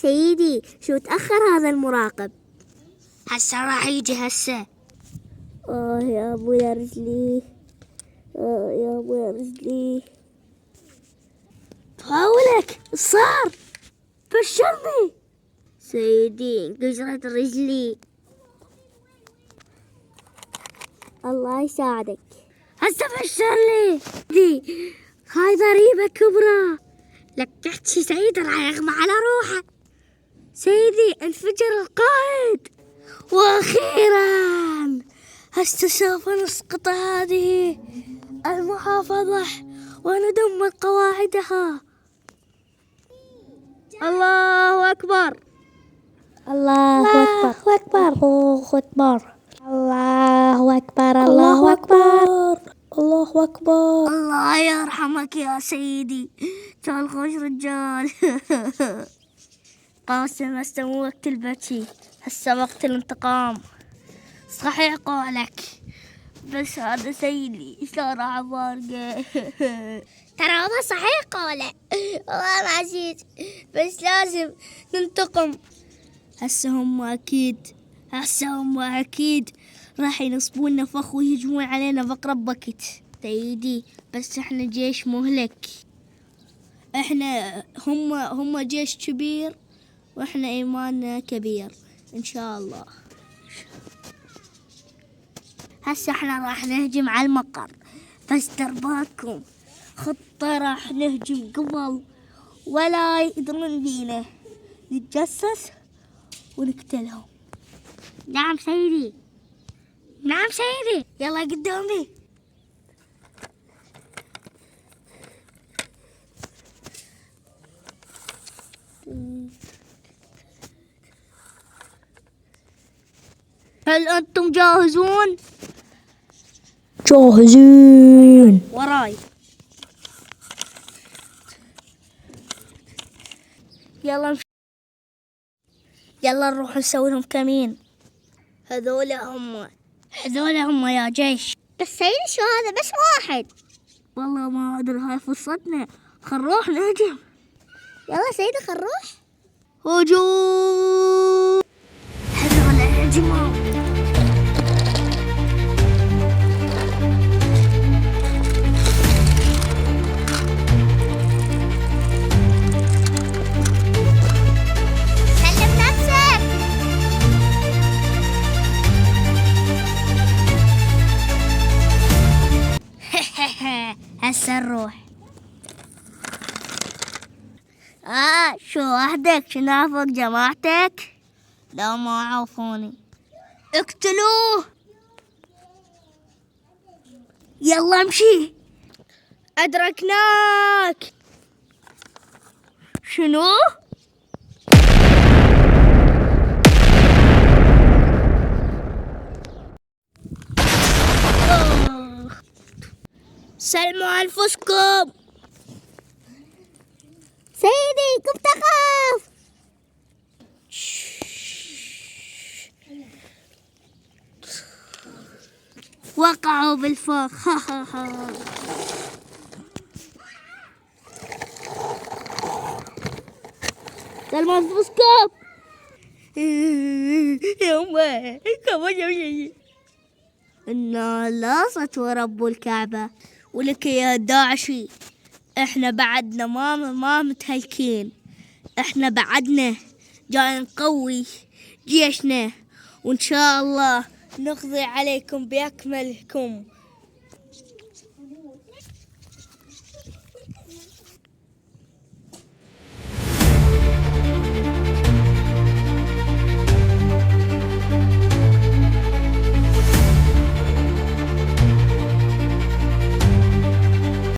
سيدي شو تأخر هذا المراقب؟ هسه راح يجي هسه. يا ابويا رجلي، يا ابويا رجلي. هاولك صار بشرني. سيدي انكسرت رجلي. الله يساعدك. هسه بشر لي دي، هاي ضريبة كبرى. لك تحكي سيدي راح يغمى على روحه. سيدي انفجر القائد، واخيرا هسه سوف نسقط هذه المحافظة وندمر قواعدها. الله أكبر، الله أكبر، الله أكبر، الله أكبر، الله أكبر، الله أكبر. الله يرحمك يا سيدي، تعال خوش رجال. قاسم هسه مو وقت البكي، هسه وقت الانتقام. صحيح قولك، بس هذا سيدي شلون راح افارقه. ترى هذا صحيح قوله والله العزيز، بس لازم ننتقم. هسه هم اكيد راح ينصبون فخ ويهجمون علينا بأقرب وقت. سيدي بس احنا جيش مهلك، احنا هم جيش كبير واحنا ايماننا كبير ان شاء الله. هسه احنا راح نهجم على المقر، بس درباكم خطة راح نهجم قبل ولا يقدرون بينا، نتجسس ونقتلهم. نعم سيدي، نعم سيدي، يلا قدامي. هل أنتم جاهزون؟ جاهزين. وراي. يلا نروح نسوي لهم كمين. هذولا هم يا جيش. بس سيدي شو هذا بس واحد؟ والله ما أدري، هاي فرصتنا، خل نروح نهجم. يلا سيدي خل نروح. هجوم. هذولا هجموا. هسه نروح. شو وحدك؟ شو نافق جماعتك؟ لا ما عرفوني. اقتلوه. يلا امشي. أدركناك. شنو؟ سلموا أنفسكم. سيدي كم تخاف؟ وقعوا بالفخ. سلموا أنفسكم. يومه كمان إنا لاصت ورب الكعبة. ولك يا داعشي، احنا بعدنا ما متهلكين، احنا بعدنا جاي نقوي جيشنا، وان شاء الله نقضي عليكم بأكملكم.